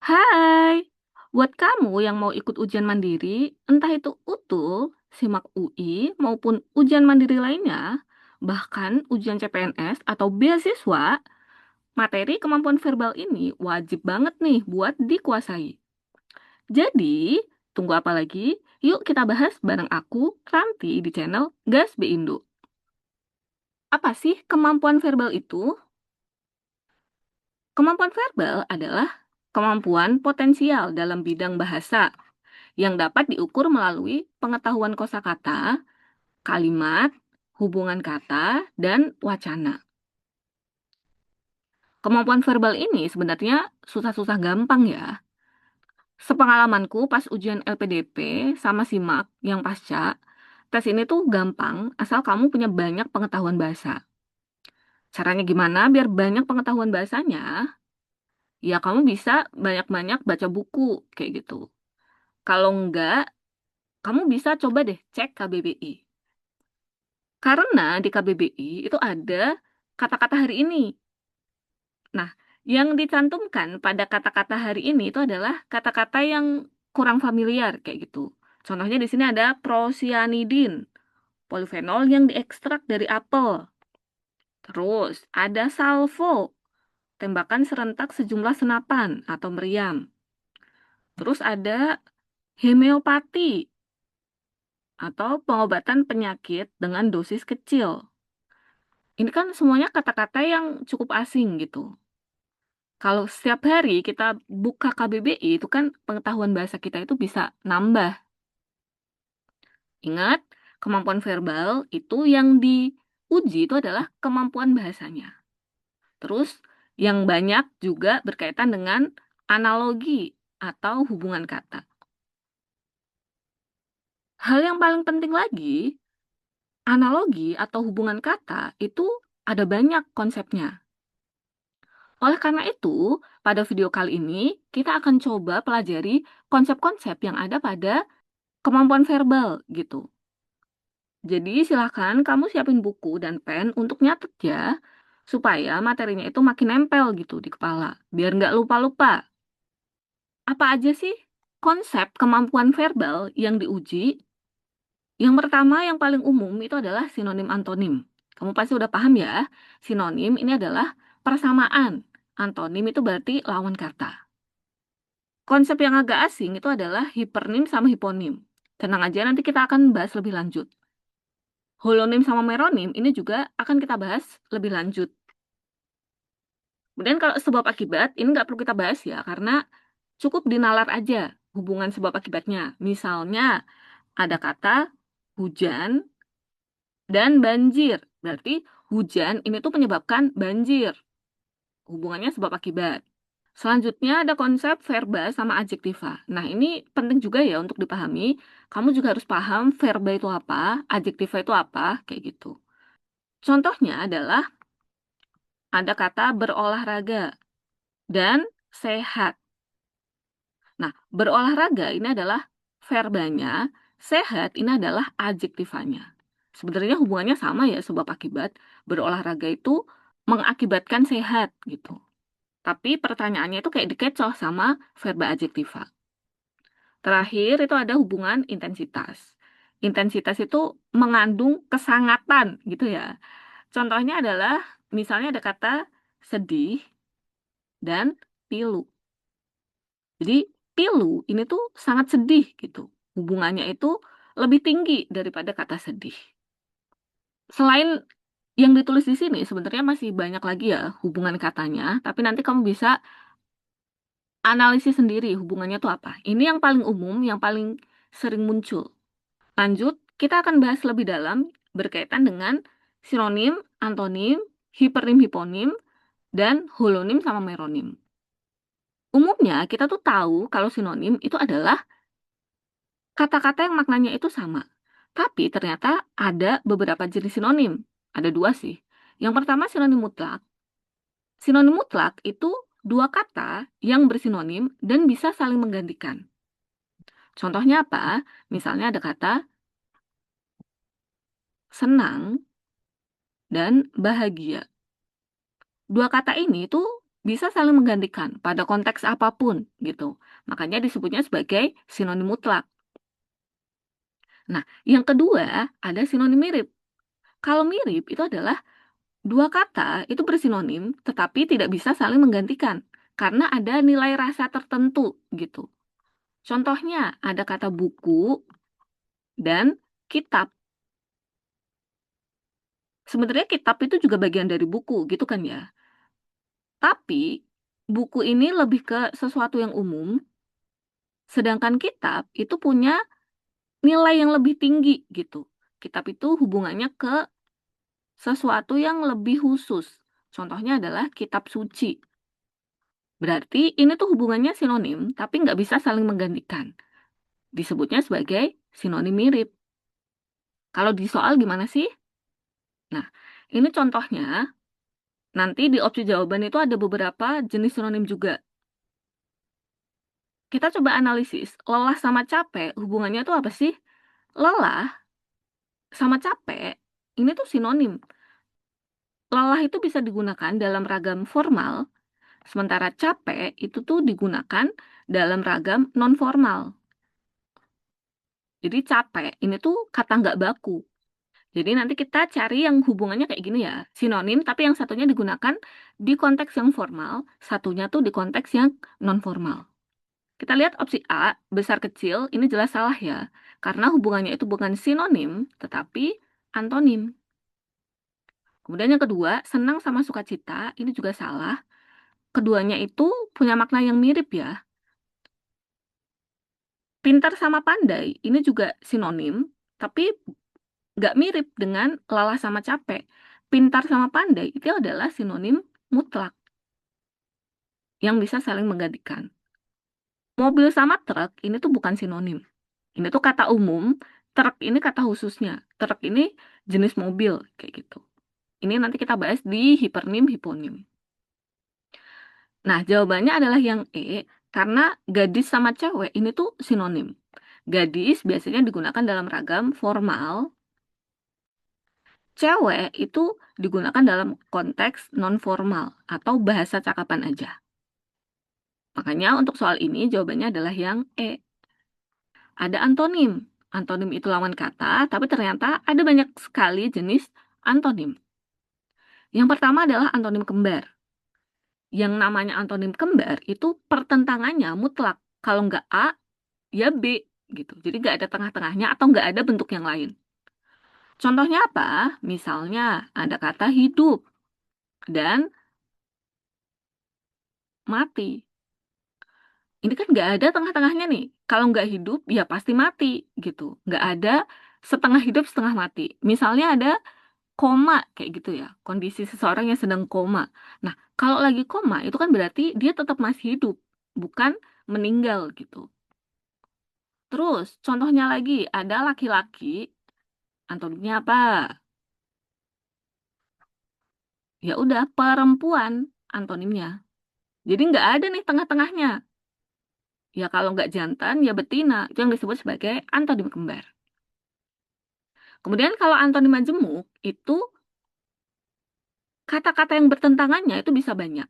Hai, buat kamu yang mau ikut ujian mandiri, entah itu UTUL, SIMAK UI, maupun ujian mandiri lainnya, bahkan ujian CPNS atau beasiswa, materi kemampuan verbal ini wajib banget nih buat dikuasai. Jadi, tunggu apa lagi? Yuk kita bahas bareng aku, Ranti, di channel Gas B Indo. Apa sih kemampuan verbal itu? Kemampuan verbal adalah kemampuan potensial dalam bidang bahasa yang dapat diukur melalui pengetahuan kosakata, kalimat, hubungan kata, dan wacana. Kemampuan verbal ini sebenarnya susah-susah gampang ya. Sepengalamanku pas ujian LPDP sama SIMAK yang pasca, tes ini tuh gampang asal kamu punya banyak pengetahuan bahasa. Caranya gimana biar banyak pengetahuan bahasanya? Ya kamu bisa banyak-banyak baca buku kayak gitu. Kalau enggak, kamu bisa coba deh cek KBBI. Karena di KBBI itu ada kata-kata hari ini. Nah, yang dicantumkan pada kata-kata hari ini itu adalah kata-kata yang kurang familiar kayak gitu. Contohnya di sini ada prosianidin, polifenol yang diekstrak dari apel. Terus ada salvo, tembakan serentak sejumlah senapan atau meriam. Terus ada homeopati atau pengobatan penyakit dengan dosis kecil. Ini kan semuanya kata-kata yang cukup asing gitu. Kalau setiap hari kita buka KBBI, itu kan pengetahuan bahasa kita itu bisa nambah. Ingat, kemampuan verbal itu yang diuji itu adalah kemampuan bahasanya. Terus, yang banyak juga berkaitan dengan analogi atau hubungan kata. Hal yang paling penting lagi, analogi atau hubungan kata itu ada banyak konsepnya. Oleh karena itu, pada video kali ini kita akan coba pelajari konsep-konsep yang ada pada kemampuan verbal gitu. Jadi silahkan kamu siapin buku dan pen untuk nyatet ya, supaya materinya itu makin nempel gitu di kepala, biar nggak lupa-lupa. Apa aja sih konsep kemampuan verbal yang diuji? Yang pertama yang paling umum itu adalah sinonim antonim. Kamu pasti udah paham ya, sinonim ini adalah persamaan. Antonim itu berarti lawan kata. Konsep yang agak asing itu adalah hipernim sama hiponim. Tenang aja, nanti kita akan bahas lebih lanjut. Holonim sama meronim ini juga akan kita bahas lebih lanjut. Kemudian kalau sebab akibat, ini nggak perlu kita bahas ya, karena cukup dinalar aja hubungan sebab akibatnya. Misalnya, ada kata hujan dan banjir. Berarti hujan ini tuh menyebabkan banjir. Hubungannya sebab akibat. Selanjutnya ada konsep verba sama adjektiva. Nah, ini penting juga ya untuk dipahami. Kamu juga harus paham verba itu apa, adjektiva itu apa, kayak gitu. Contohnya adalah ada kata berolahraga dan sehat. Nah, berolahraga ini adalah verbanya, sehat ini adalah adjektivanya. Sebenarnya hubungannya sama ya, sebab akibat. Berolahraga itu mengakibatkan sehat gitu. Tapi pertanyaannya itu kayak dikecoh sama verba adjektiva. Terakhir itu ada hubungan intensitas. Intensitas itu mengandung kesangatan gitu ya. Contohnya adalah misalnya ada kata sedih dan pilu. Jadi pilu ini tuh sangat sedih gitu. Hubungannya itu lebih tinggi daripada kata sedih. Selain yang ditulis di sini sebenarnya masih banyak lagi ya hubungan katanya, tapi nanti kamu bisa analisis sendiri hubungannya tuh apa. Ini yang paling umum, yang paling sering muncul. Lanjut, kita akan bahas lebih dalam berkaitan dengan sinonim, antonim, hipernim, hiponim, dan holonim sama meronim. Umumnya kita tuh tahu kalau sinonim itu adalah kata-kata yang maknanya itu sama. Tapi ternyata ada beberapa jenis sinonim. Ada dua sih. Yang pertama sinonim mutlak. Sinonim mutlak itu dua kata yang bersinonim dan bisa saling menggantikan. Contohnya apa? Misalnya ada kata senang dan bahagia. Dua kata ini tuh bisa saling menggantikan pada konteks apapun gitu. Makanya disebutnya sebagai sinonim mutlak. Nah, yang kedua ada sinonim mirip. Kalau mirip itu adalah dua kata itu bersinonim tetapi tidak bisa saling menggantikan karena ada nilai rasa tertentu gitu. Contohnya ada kata buku dan kitab. Sebenarnya kitab itu juga bagian dari buku gitu kan ya. Tapi buku ini lebih ke sesuatu yang umum, sedangkan kitab itu punya nilai yang lebih tinggi gitu. Kitab itu hubungannya ke sesuatu yang lebih khusus. Contohnya adalah kitab suci. Berarti ini tuh hubungannya sinonim, tapi nggak bisa saling menggantikan. Disebutnya sebagai sinonim mirip. Kalau di soal gimana sih? Nah, ini contohnya. Nanti di opsi jawaban itu ada beberapa jenis sinonim juga. Kita coba analisis, lelah sama capek hubungannya tuh apa sih? Lelah sama capek ini tuh sinonim. Lelah itu bisa digunakan dalam ragam formal, sementara capek itu tuh digunakan dalam ragam non-formal. Jadi capek ini tuh kata nggak baku. Jadi nanti kita cari yang hubungannya kayak gini ya, sinonim tapi yang satunya digunakan di konteks yang formal, satunya tuh di konteks yang non-formal. Kita lihat opsi A, besar kecil, ini jelas salah ya, karena hubungannya itu bukan sinonim, tetapi antonim. Kemudian yang kedua, senang sama sukacita, ini juga salah. Keduanya itu punya makna yang mirip ya. Pintar sama pandai, ini juga sinonim, tapi nggak mirip dengan lelah sama capek. Pintar sama pandai itu adalah sinonim mutlak yang bisa saling menggantikan. Mobil sama truk ini tuh bukan sinonim. Ini tuh kata umum, truk ini kata khususnya. Truk ini jenis mobil, kayak gitu. Ini nanti kita bahas di hipernim, hiponim. Nah, jawabannya adalah yang E, karena gadis sama cewek ini tuh sinonim. Gadis biasanya digunakan dalam ragam formal, cewek itu digunakan dalam konteks non-formal atau bahasa cakapan aja. Makanya untuk soal ini jawabannya adalah yang E. Ada antonim. Antonim itu lawan kata, tapi ternyata ada banyak sekali jenis antonim. Yang pertama adalah antonim kembar. Yang namanya antonim kembar itu pertentangannya mutlak. Kalau nggak A, ya B gitu. Jadi nggak ada tengah-tengahnya atau nggak ada bentuk yang lain. Contohnya apa? Misalnya ada kata hidup dan mati. Ini kan nggak ada tengah-tengahnya nih. Kalau nggak hidup, ya pasti mati gitu. Nggak ada setengah hidup, setengah mati. Misalnya ada koma kayak gitu ya, kondisi seseorang yang sedang koma. Nah, kalau lagi koma itu kan berarti dia tetap masih hidup, bukan meninggal gitu. Terus contohnya lagi ada laki-laki, antonimnya apa? Ya udah perempuan antonimnya. Jadi nggak ada nih tengah-tengahnya. Ya kalau nggak jantan ya betina, itu yang disebut sebagai antonim kembar. Kemudian kalau antonim majemuk itu kata-kata yang bertentangannya itu bisa banyak.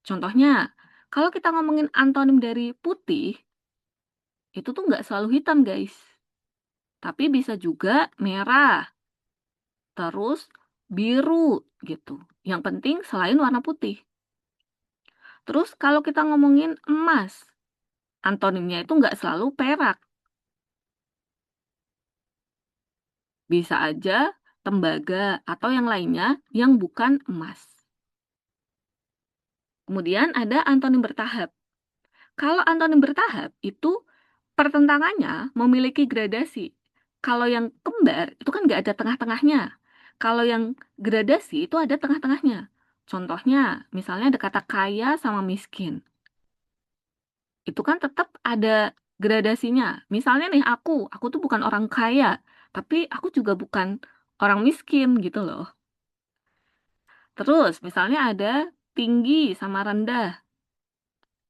Contohnya, kalau kita ngomongin antonim dari putih, itu tuh nggak selalu hitam, guys. Tapi bisa juga merah, terus biru, gitu. Yang penting selain warna putih. Terus kalau kita ngomongin emas, antonimnya itu nggak selalu perak. Bisa aja tembaga atau yang lainnya yang bukan emas. Kemudian ada antonim bertahap. Kalau antonim bertahap itu pertentangannya memiliki gradasi. Kalau yang kembar itu kan nggak ada tengah-tengahnya. Kalau yang gradasi itu ada tengah-tengahnya. Contohnya, misalnya ada kata kaya sama miskin. Itu kan tetap ada gradasinya. Misalnya nih aku tuh bukan orang kaya, tapi aku juga bukan orang miskin gitu loh. Terus, misalnya ada tinggi sama rendah.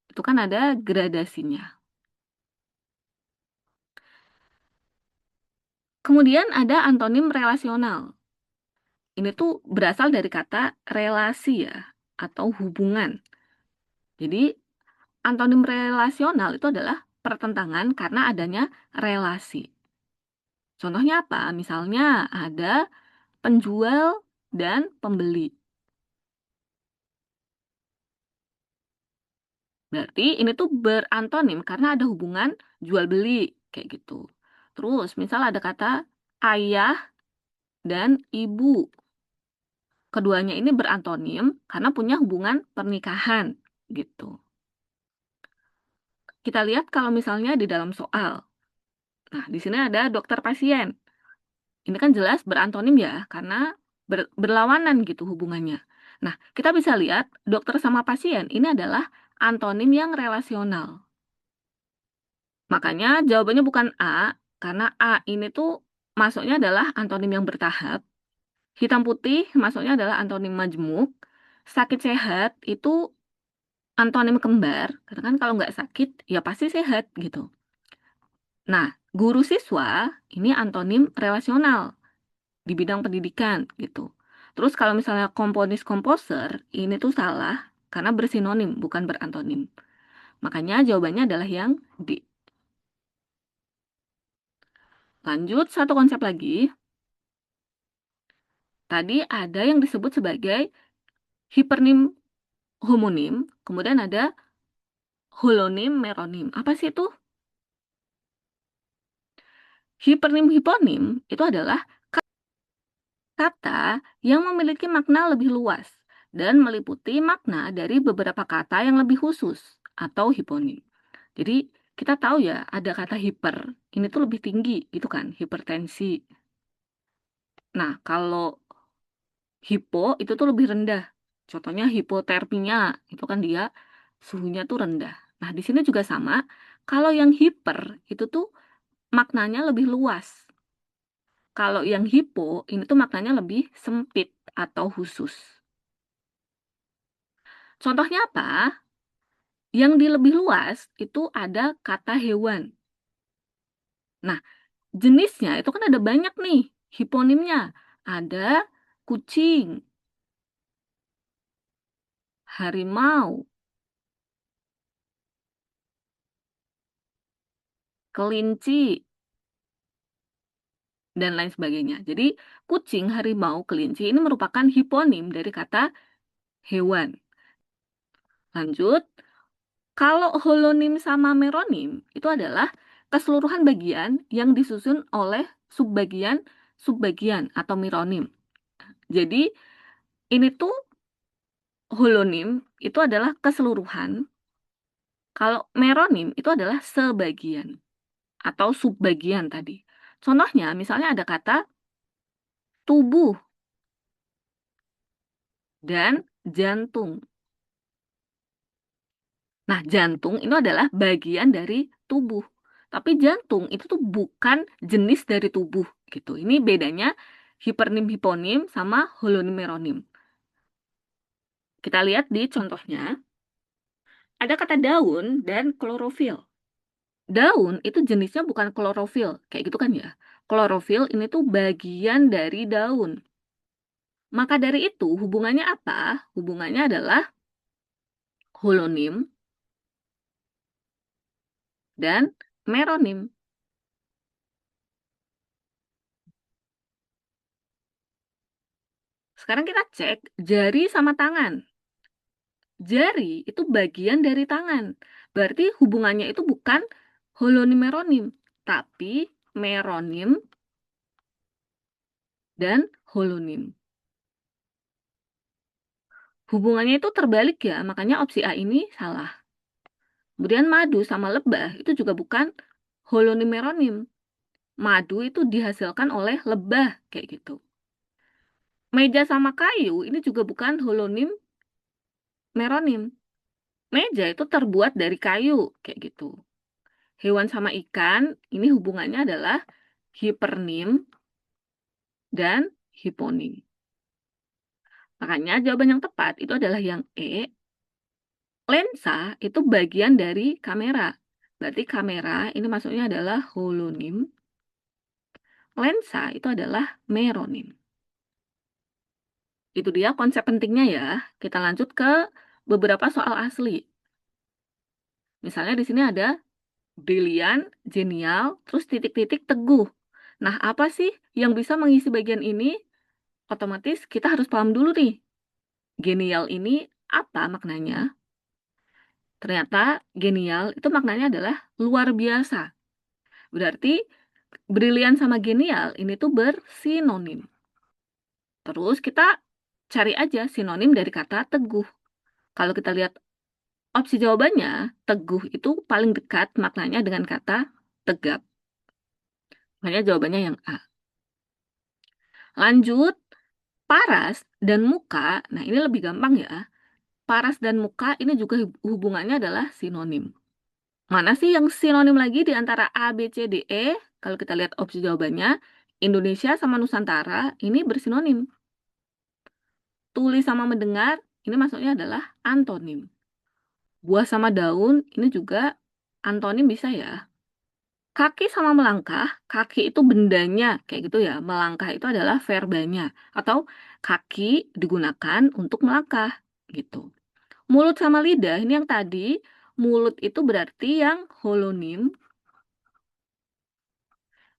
Itu kan ada gradasinya. Kemudian ada antonim relasional. Ini tuh berasal dari kata relasi ya, atau hubungan. Jadi, antonim relasional itu adalah pertentangan karena adanya relasi. Contohnya apa? Misalnya ada penjual dan pembeli. Berarti ini tuh berantonim karena ada hubungan jual beli kayak gitu. Terus misal ada kata ayah dan ibu. Keduanya ini berantonim karena punya hubungan pernikahan gitu. Kita lihat kalau misalnya di dalam soal. Nah, di sini ada dokter pasien. Ini kan jelas berantonim ya, karena berlawanan gitu hubungannya. Nah, kita bisa lihat dokter sama pasien ini adalah antonim yang relasional. Makanya jawabannya bukan A, karena A ini tuh masuknya adalah antonim yang bertahap. Hitam putih masuknya adalah antonim majemuk. Sakit sehat itu antonim kembar, karena kan kalau nggak sakit ya pasti sehat gitu. Nah, guru siswa ini antonim relasional di bidang pendidikan gitu. Terus kalau misalnya komponis komposer ini tuh salah karena bersinonim bukan berantonim. Makanya jawabannya adalah yang D. Lanjut satu konsep lagi. Tadi ada yang disebut sebagai hipernim homonim, kemudian ada holonim meronim. Apa sih itu? Hipernim hiponim itu adalah kata yang memiliki makna lebih luas dan meliputi makna dari beberapa kata yang lebih khusus atau hiponim. Jadi kita tahu ya ada kata hiper, ini tuh lebih tinggi gitu kan, hipertensi. Nah, kalau hipo itu tuh lebih rendah. Contohnya hipotermia, itu kan dia suhunya tuh rendah. Nah, di sini juga sama. Kalau yang hiper itu tuh maknanya lebih luas. Kalau yang hipo ini tuh maknanya lebih sempit atau khusus. Contohnya apa? Yang di lebih luas itu ada kata hewan. Nah, jenisnya itu kan ada banyak nih hiponimnya. Ada kucing, harimau, kelinci, dan lain sebagainya. Jadi, kucing, harimau, kelinci ini merupakan hiponim dari kata hewan. Lanjut, kalau holonim sama meronim itu adalah keseluruhan bagian yang disusun oleh subbagian atau meronim. Jadi, ini tuh holonim itu adalah keseluruhan. Kalau meronim itu adalah sebagian atau subbagian tadi. Contohnya, misalnya ada kata tubuh dan jantung. Nah, jantung itu adalah bagian dari tubuh. Tapi jantung itu tuh bukan jenis dari tubuh gitu. Ini bedanya hipernim hiponim sama holonim meronim. Kita lihat di contohnya, ada kata daun dan klorofil. Daun itu jenisnya bukan klorofil, kayak gitu kan ya. Klorofil ini tuh bagian dari daun. Maka dari itu, hubungannya apa? Hubungannya adalah holonim dan meronim. Sekarang kita cek jari sama tangan. Jari itu bagian dari tangan. Berarti hubungannya itu bukan holonim meronim, tapi meronim dan holonim. Hubungannya itu terbalik ya, makanya opsi A ini salah. Kemudian madu sama lebah itu juga bukan holonim meronim. Madu itu dihasilkan oleh lebah kayak gitu. Meja sama kayu ini juga bukan holonim meronim. Meja itu terbuat dari kayu kayak gitu. Hewan sama ikan ini hubungannya adalah hipernim dan hiponim. Makanya jawaban yang tepat itu adalah yang E. Lensa itu bagian dari kamera. Berarti kamera ini maksudnya adalah holonim. Lensa itu adalah meronim. Itu dia konsep pentingnya ya. Kita lanjut ke beberapa soal asli. Misalnya di sini ada brilian, genial, terus titik-titik teguh. Nah, apa sih yang bisa mengisi bagian ini? Otomatis kita harus paham dulu nih. Genial ini apa maknanya? Ternyata genial itu maknanya adalah luar biasa. Berarti brilian sama genial ini tuh bersinonim. Terus kita cari aja sinonim dari kata teguh. Kalau kita lihat opsi jawabannya, teguh itu paling dekat maknanya dengan kata tegap. Makanya jawabannya yang A. Lanjut, paras dan muka. Nah, ini lebih gampang ya. Paras dan muka ini juga hubungannya adalah sinonim. Mana sih yang sinonim lagi di antara A, B, C, D, E? Kalau kita lihat opsi jawabannya, Indonesia sama Nusantara ini bersinonim. Tulis sama mendengar, ini maksudnya adalah antonim. Buah sama daun, ini juga antonim bisa ya. Kaki sama melangkah, kaki itu bendanya, kayak gitu ya. Melangkah itu adalah verbanya. Atau kaki digunakan untuk melangkah, gitu. Mulut sama lidah, ini yang tadi, mulut itu berarti yang holonim.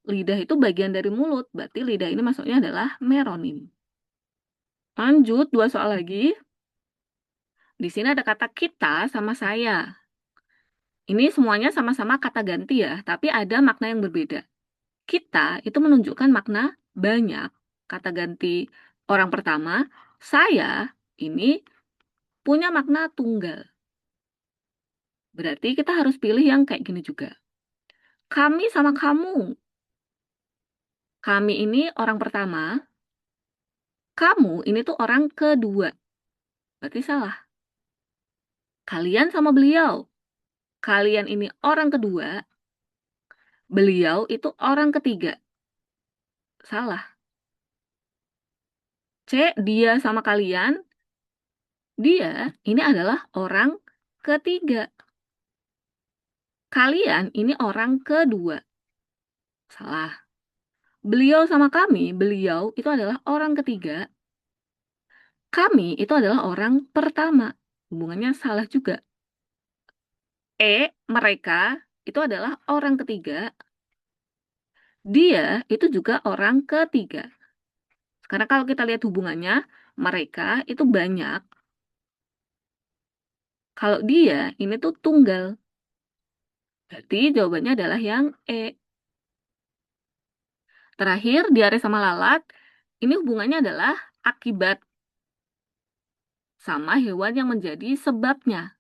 Lidah itu bagian dari mulut, berarti lidah ini maksudnya adalah meronim. Lanjut, 2 soal lagi. Di sini ada kata kita sama saya. Ini semuanya sama-sama kata ganti ya, tapi ada makna yang berbeda. Kita itu menunjukkan makna banyak, kata ganti orang pertama. Saya ini punya makna tunggal. Berarti kita harus pilih yang kayak gini juga. Kami sama kamu. Kami ini orang pertama, kamu ini tuh orang kedua. Berarti salah. Kalian sama beliau. Kalian ini orang kedua, beliau itu orang ketiga. Salah. C, dia sama kalian. Dia ini adalah orang ketiga. Kalian ini orang kedua. Salah. Beliau sama kami, beliau itu adalah orang ketiga. Kami itu adalah orang pertama. Hubungannya salah juga. Mereka itu adalah orang ketiga. Dia itu juga orang ketiga. Karena kalau kita lihat hubungannya, mereka itu banyak. Kalau dia ini tuh tunggal. Berarti jawabannya adalah yang E. Terakhir, diare sama lalat, ini hubungannya adalah akibat sama hewan yang menjadi sebabnya.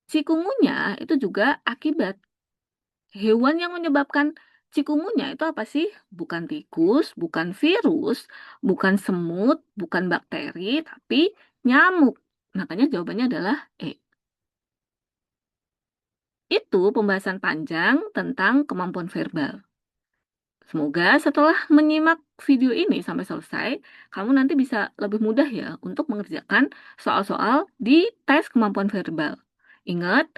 Cikungunya itu juga akibat. Hewan yang menyebabkan cikungunya itu apa sih? Bukan tikus, bukan virus, bukan semut, bukan bakteri, tapi nyamuk. Makanya jawabannya adalah E. Itu pembahasan panjang tentang kemampuan verbal. Semoga setelah menyimak video ini sampai selesai, kamu nanti bisa lebih mudah ya untuk mengerjakan soal-soal di tes kemampuan verbal. Ingat,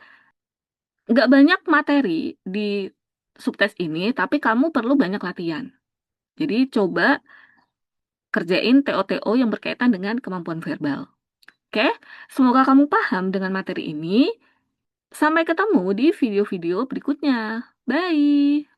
nggak banyak materi di subtes ini, tapi kamu perlu banyak latihan. Jadi coba kerjain TO-TO yang berkaitan dengan kemampuan verbal. Oke, semoga kamu paham dengan materi ini. Sampai ketemu di video-video berikutnya. Bye!